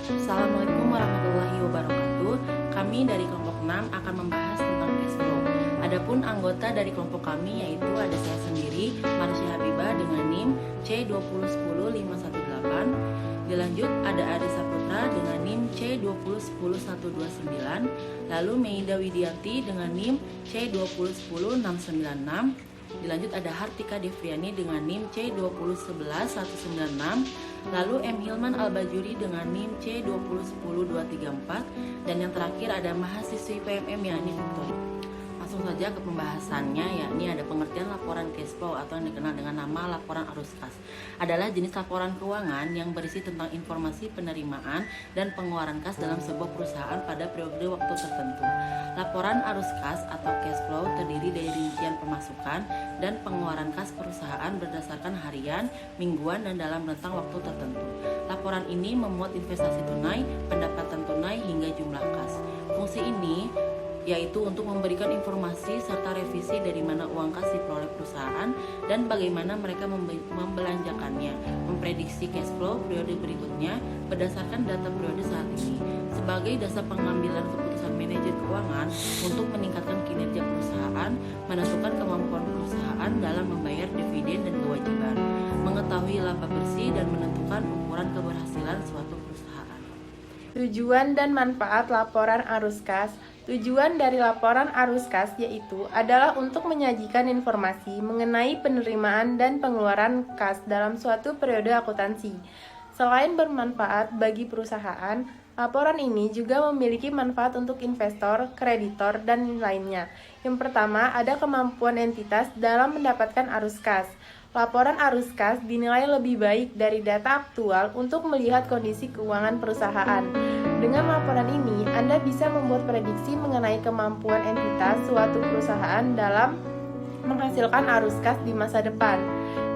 Assalamualaikum warahmatullahi wabarakatuh. Kami dari kelompok 6 akan membahas tentang cash flow. Adapun anggota dari kelompok kami yaitu ada saya sendiri, Marsya Habibah dengan NIM C2010518. Dilanjut ada Adi Saputra dengan NIM C2010129. Lalu Meida Widianti dengan NIM C2010696. Dilanjut ada Hartika Devriani dengan NIM C2011196. Lalu M. Hilman Al-Bajuri dengan NIM C2010234. Dan yang terakhir ada mahasiswi PMM yakni Victoria. Langsung saja ke pembahasannya, yakni ada pengertian laporan cash flow atau yang dikenal dengan nama laporan arus kas. Adalah jenis laporan keuangan yang berisi tentang informasi penerimaan dan pengeluaran kas dalam sebuah perusahaan pada periode waktu tertentu. Laporan arus kas atau cash flow terdiri dari rincian pemasukan dan pengeluaran kas perusahaan berdasarkan harian, mingguan, dan dalam rentang waktu tertentu. Laporan ini memuat investasi tunai, pendapatan tunai, hingga jumlah kas. Fungsi ini yaitu untuk memberikan informasi serta revisi dari mana uang kas diperoleh perusahaan dan bagaimana mereka membelanjakannya, memprediksi cash flow periode berikutnya berdasarkan data periode saat ini, sebagai dasar pengambilan keputusan manajer keuangan untuk meningkatkan kinerja perusahaan, menentukan kemampuan perusahaan dalam membayar dividen dan kewajiban, mengetahui laba bersih, dan menentukan ukuran keberhasilan suatu perusahaan. Tujuan dan manfaat laporan arus kas. Tujuan dari laporan arus kas yaitu adalah untuk menyajikan informasi mengenai penerimaan dan pengeluaran kas dalam suatu periode akuntansi. Selain bermanfaat bagi perusahaan, laporan ini juga memiliki manfaat untuk investor, kreditor, dan lainnya. Yang pertama, ada kemampuan entitas dalam mendapatkan arus kas. Laporan arus kas dinilai lebih baik dari data aktual untuk melihat kondisi keuangan perusahaan. Dengan laporan ini, Anda bisa membuat prediksi mengenai kemampuan entitas suatu perusahaan dalam menghasilkan arus kas di masa depan.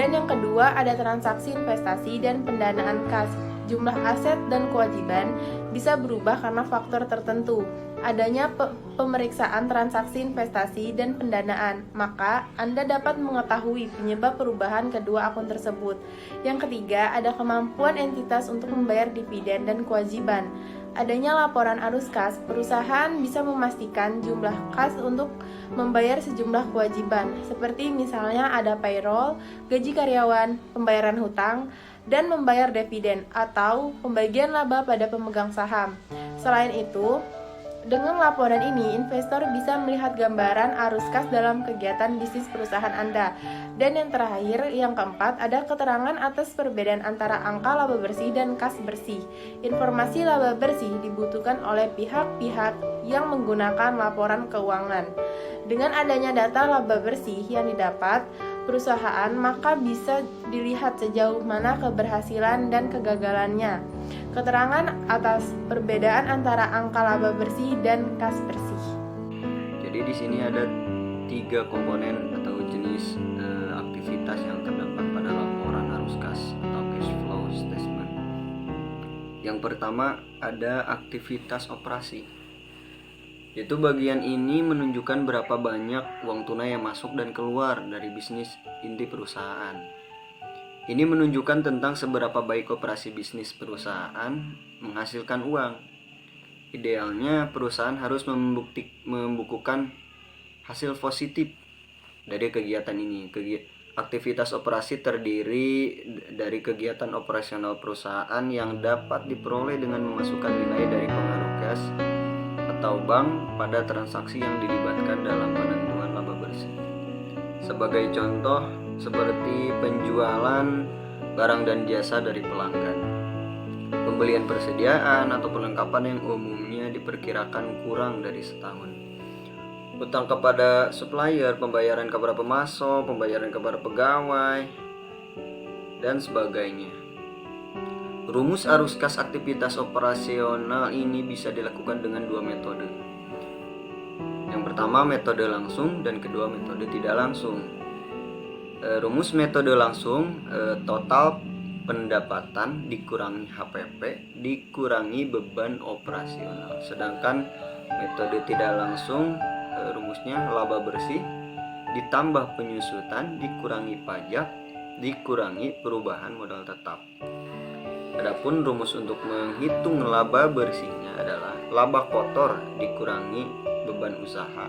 Dan yang kedua, ada transaksi investasi dan pendanaan kas. Jumlah aset dan kewajiban bisa berubah karena faktor tertentu. Adanya pemeriksaan transaksi investasi dan pendanaan, maka Anda dapat mengetahui penyebab perubahan kedua akun tersebut. Yang ketiga, ada kemampuan entitas untuk membayar dividen dan kewajiban. Adanya laporan arus kas, perusahaan bisa memastikan jumlah kas untuk membayar sejumlah kewajiban, seperti misalnya ada payroll, gaji karyawan, pembayaran hutang, dan membayar dividen atau pembagian laba pada pemegang saham. Selain itu, dengan laporan ini, investor bisa melihat gambaran arus kas dalam kegiatan bisnis perusahaan Anda. Dan yang terakhir, yang keempat, ada keterangan atas perbedaan antara angka laba bersih dan kas bersih. Informasi laba bersih dibutuhkan oleh pihak-pihak yang menggunakan laporan keuangan. Dengan adanya data laba bersih yang didapat perusahaan, maka bisa dilihat sejauh mana keberhasilan dan kegagalannya. Keterangan atas perbedaan antara angka laba bersih dan kas bersih. Jadi di sini ada 3 komponen atau jenis aktivitas yang terdapat pada laporan arus kas atau cash flow statement. Yang pertama ada aktivitas operasi. Yaitu bagian ini menunjukkan berapa banyak uang tunai yang masuk dan keluar dari bisnis inti perusahaan. Ini menunjukkan tentang seberapa baik operasi bisnis perusahaan menghasilkan uang. Idealnya perusahaan harus membukukan hasil positif dari kegiatan ini. Aktivitas operasi terdiri dari kegiatan operasional perusahaan yang dapat diperoleh dengan memasukkan nilai dari pengaruh kas atau bank pada transaksi yang dilibatkan dalam penentuan laba bersih. Sebagai contoh, seperti penjualan barang dan jasa dari pelanggan, pembelian persediaan atau perlengkapan yang umumnya diperkirakan kurang dari setahun, utang kepada supplier, pembayaran kepada pemasok, pembayaran kepada pegawai, dan sebagainya. Rumus arus kas aktivitas operasional ini bisa dilakukan dengan 2 metode. Yang pertama metode langsung dan kedua metode tidak langsung. Rumus metode langsung, total pendapatan dikurangi HPP dikurangi beban operasional. Sedangkan metode tidak langsung, rumusnya laba bersih ditambah penyusutan dikurangi pajak dikurangi perubahan modal tetap. Adapun rumus untuk menghitung laba bersihnya adalah laba kotor dikurangi beban usaha.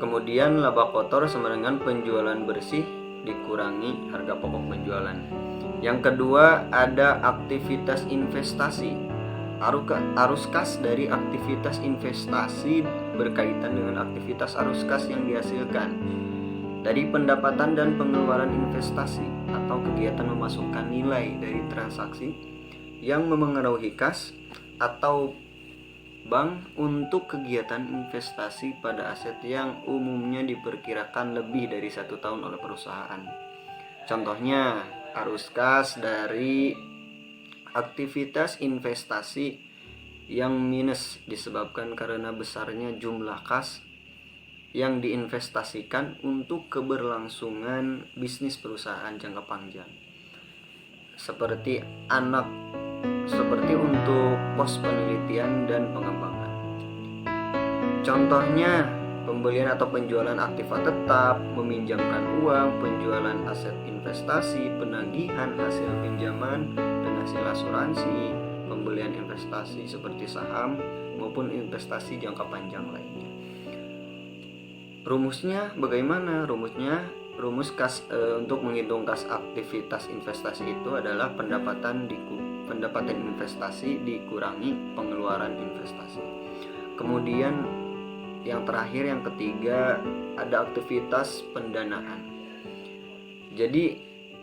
Kemudian laba kotor sama dengan penjualan bersih dikurangi harga pokok penjualan. Yang kedua ada aktivitas investasi. Arus kas dari aktivitas investasi berkaitan dengan aktivitas arus kas yang dihasilkan dari pendapatan dan pengeluaran investasi atau kegiatan memasukkan nilai dari transaksi yang memengaruhi kas atau bank untuk kegiatan investasi pada aset yang umumnya diperkirakan lebih dari 1 tahun oleh perusahaan. Contohnya, arus kas dari aktivitas investasi yang minus disebabkan karena besarnya jumlah kas yang diinvestasikan untuk keberlangsungan bisnis perusahaan jangka panjang. Seperti untuk pos penelitian dan pengembangan. Contohnya, pembelian atau penjualan aktiva tetap, meminjamkan uang, penjualan aset investasi, penagihan hasil pinjaman dan hasil asuransi, pembelian investasi seperti saham maupun investasi jangka panjang lainnya. Rumusnya bagaimana? Rumus kas untuk menghitung kas aktivitas investasi itu adalah pendapatan investasi dikurangi pengeluaran investasi. Kemudian yang terakhir, yang ketiga, ada aktivitas pendanaan. Jadi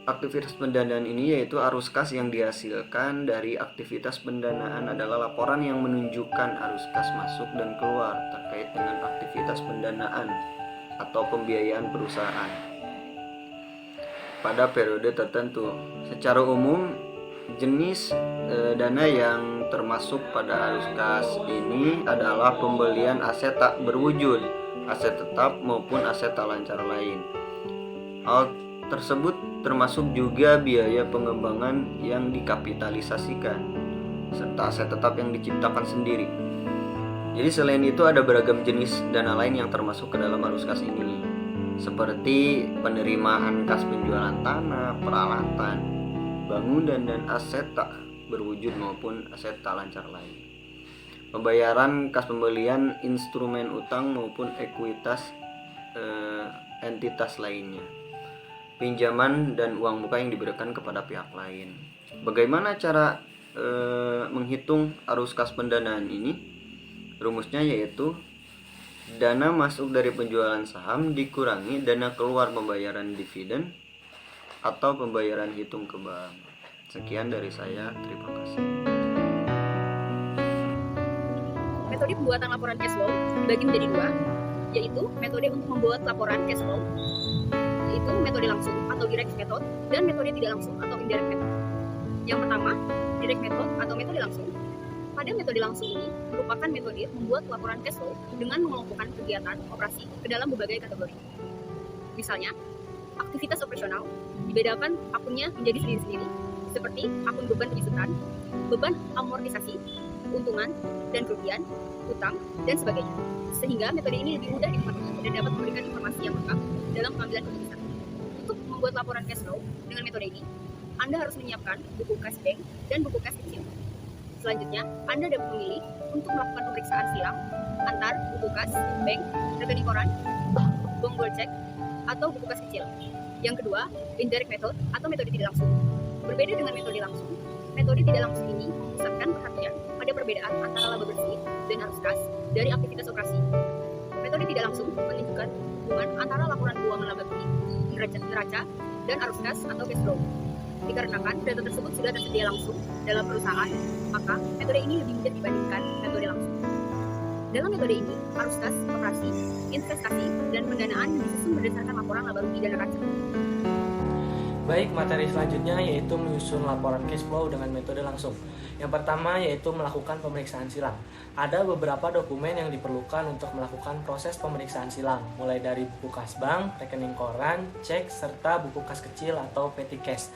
aktivitas pendanaan ini yaitu arus kas yang dihasilkan dari aktivitas pendanaan adalah laporan yang menunjukkan arus kas masuk dan keluar terkait dengan aktivitas pendanaan atau pembiayaan perusahaan pada periode tertentu. Secara umum, jenis dana yang termasuk pada arus kas ini adalah pembelian aset tak berwujud, aset tetap maupun aset tak lancar lain. Hal tersebut termasuk juga biaya pengembangan yang dikapitalisasikan serta aset tetap yang diciptakan sendiri. Jadi selain itu ada beragam jenis dana lain yang termasuk ke dalam arus kas ini, seperti penerimaan kas penjualan tanah, peralatan, bangunan dan aset tak berwujud maupun aset tak lancar lain. Pembayaran kas pembelian instrumen utang maupun ekuitas entitas lainnya. Pinjaman dan uang muka yang diberikan kepada pihak lain. Bagaimana cara menghitung arus kas pendanaan ini? Rumusnya yaitu dana masuk dari penjualan saham dikurangi dana keluar pembayaran dividen atau pembayaran hitung ke bank. Sekian dari saya, terima kasih. Metode pembuatan laporan cash flow dibagi menjadi dua, yaitu metode untuk membuat laporan cash flow, yaitu metode langsung atau direct method, dan metode tidak langsung atau indirect method. Yang pertama, direct method atau metode langsung. Pada metode langsung ini merupakan metode membuat laporan cash flow dengan mengelompokkan kegiatan operasi ke dalam berbagai kategori. Misalnya, aktivitas operasional dibedakan akunnya menjadi sendiri-sendiri, seperti akun beban penyusutan, beban amortisasi, keuntungan dan kerugian, utang, dan sebagainya. Sehingga metode ini lebih mudah dipahami dan dapat memberikan informasi yang lengkap dalam pengambilan keputusan. Untuk membuat laporan cash flow dengan metode ini, Anda harus menyiapkan buku kas bank dan buku kas kecil. Selanjutnya, Anda dapat memilih untuk melakukan pemeriksaan silang antar buku kas, bank, rekening koran, bongbol cek, atau buku kas kecil. Yang kedua, indirect method atau metode tidak langsung. Berbeda dengan metode langsung, metode tidak langsung ini memusatkan perhatian pada perbedaan antara laba bersih dan arus kas dari aktivitas operasi. Metode tidak langsung menunjukkan hubungan antara laporan keuangan laba bersih, neraca, dan arus kas atau cash flow. Dikarenakan data tersebut sudah tersedia langsung dalam perusahaan, maka metode ini lebih mudah dibandingkan metode langsung. Dalam metode ini, arus kas, operasi, investasi, dan pendanaan disusun berdasarkan laporan laba rugi dan neraca. Baik, materi selanjutnya yaitu menyusun laporan cash flow dengan metode langsung. Yang pertama yaitu melakukan pemeriksaan silang. Ada beberapa dokumen yang diperlukan untuk melakukan proses pemeriksaan silang, mulai dari buku kas bank, rekening koran, cek, serta buku kas kecil atau petty cash.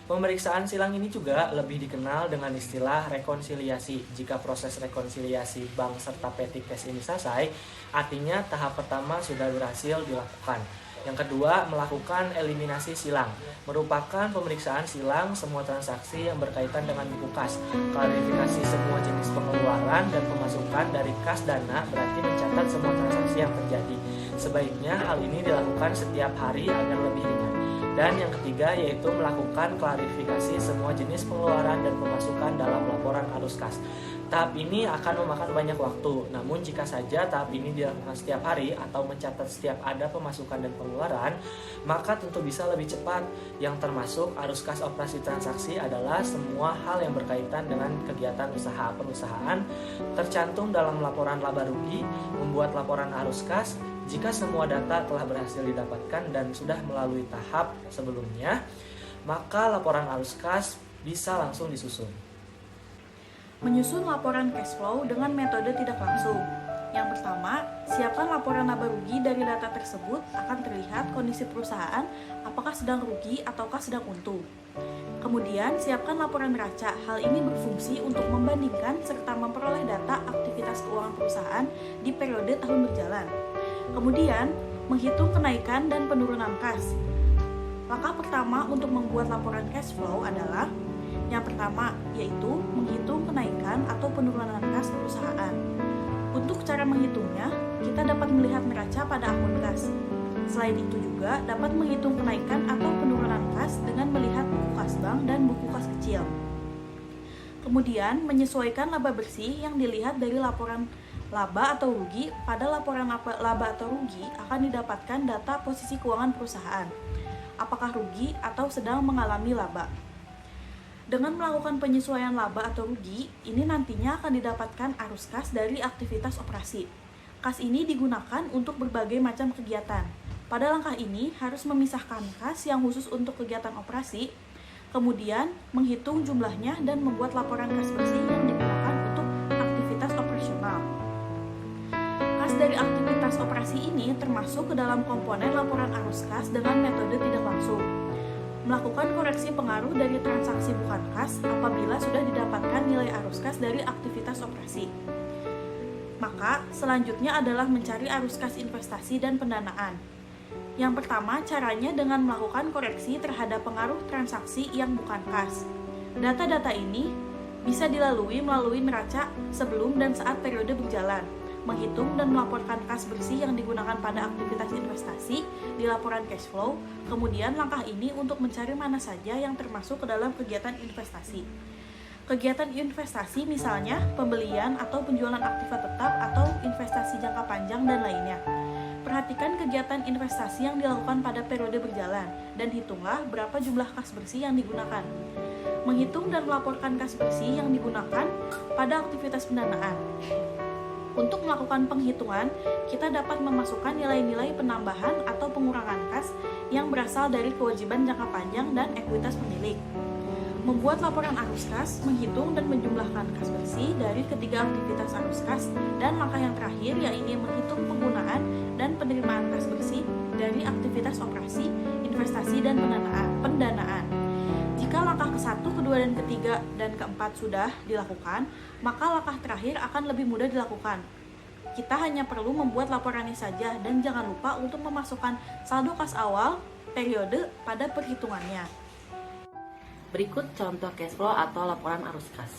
Pemeriksaan silang ini juga lebih dikenal dengan istilah rekonsiliasi. Jika proses rekonsiliasi bank serta petty cash ini selesai, artinya tahap pertama sudah berhasil dilakukan. Yang kedua, melakukan eliminasi silang, merupakan pemeriksaan silang semua transaksi yang berkaitan dengan buku kas. Klarifikasi semua jenis pengeluaran dan pemasukan dari kas dana berarti mencatat semua transaksi yang terjadi. Sebaiknya hal ini dilakukan setiap hari agar lebih ringan. Dan yang ketiga yaitu melakukan klarifikasi semua jenis pengeluaran dan pemasukan dalam laporan arus kas. Tahap ini akan memakan banyak waktu, namun jika saja tahap ini dilakukan setiap hari atau mencatat setiap ada pemasukan dan pengeluaran, maka tentu bisa lebih cepat. Yang termasuk arus kas operasi transaksi adalah semua hal yang berkaitan dengan kegiatan usaha perusahaan, tercantum dalam laporan laba rugi, membuat laporan arus kas. Jika semua data telah berhasil didapatkan dan sudah melalui tahap sebelumnya, maka laporan arus kas bisa langsung disusun. Menyusun laporan cash flow dengan metode tidak langsung. Yang pertama, siapkan laporan laba rugi. Dari data tersebut akan terlihat kondisi perusahaan apakah sedang rugi ataukah sedang untung. Kemudian, siapkan laporan neraca. Hal ini berfungsi untuk membandingkan serta memperoleh data aktivitas keuangan perusahaan di periode tahun berjalan. Kemudian, menghitung kenaikan dan penurunan kas. Langkah pertama untuk membuat laporan cash flow adalah yang pertama, yaitu menghitung kenaikan atau penurunan kas perusahaan. Untuk cara menghitungnya, kita dapat melihat neraca pada akun kas. Selain itu juga dapat menghitung kenaikan atau penurunan kas dengan melihat buku kas bank dan buku kas kecil. Kemudian, menyesuaikan laba bersih yang dilihat dari laporan laba atau rugi. Pada laporan laba atau rugi akan didapatkan data posisi keuangan perusahaan, apakah rugi atau sedang mengalami laba. Dengan melakukan penyesuaian laba atau rugi, ini nantinya akan didapatkan arus kas dari aktivitas operasi. Kas ini digunakan untuk berbagai macam kegiatan. Pada langkah ini harus memisahkan kas yang khusus untuk kegiatan operasi, kemudian menghitung jumlahnya dan membuat laporan kas bersih yang digunakan untuk aktivitas operasional. Kas dari aktivitas operasi ini termasuk ke dalam komponen laporan arus kas dengan metode tidak langsung. Melakukan koreksi pengaruh dari transaksi bukan kas apabila sudah didapatkan nilai arus kas dari aktivitas operasi. Maka, selanjutnya adalah mencari arus kas investasi dan pendanaan. Yang pertama, caranya dengan melakukan koreksi terhadap pengaruh transaksi yang bukan kas. Data-data ini bisa dilalui melalui neraca sebelum dan saat periode berjalan, menghitung dan melaporkan kas bersih yang digunakan pada aktivitas investasi di laporan cash flow. Kemudian langkah ini untuk mencari mana saja yang termasuk ke dalam kegiatan investasi. Kegiatan investasi misalnya pembelian atau penjualan aktiva tetap atau investasi jangka panjang dan lainnya. Perhatikan kegiatan investasi yang dilakukan pada periode berjalan dan hitunglah berapa jumlah kas bersih yang digunakan. Menghitung dan melaporkan kas bersih yang digunakan pada aktivitas pendanaan. Untuk melakukan penghitungan, kita dapat memasukkan nilai-nilai penambahan atau pengurangan kas yang berasal dari kewajiban jangka panjang dan ekuitas pemilik. Membuat laporan arus kas, menghitung dan menjumlahkan kas bersih dari ketiga aktivitas arus kas, dan langkah yang terakhir yaitu menghitung penggunaan dan penerimaan kas bersih dari aktivitas operasi, investasi, dan pendanaan. Jika langkah ke-1, ke-2, dan ke-3, dan ke-4 sudah dilakukan, maka langkah terakhir akan lebih mudah dilakukan. Kita hanya perlu membuat laporannya saja dan jangan lupa untuk memasukkan saldo kas awal periode pada perhitungannya. Berikut contoh cash flow atau laporan arus kas.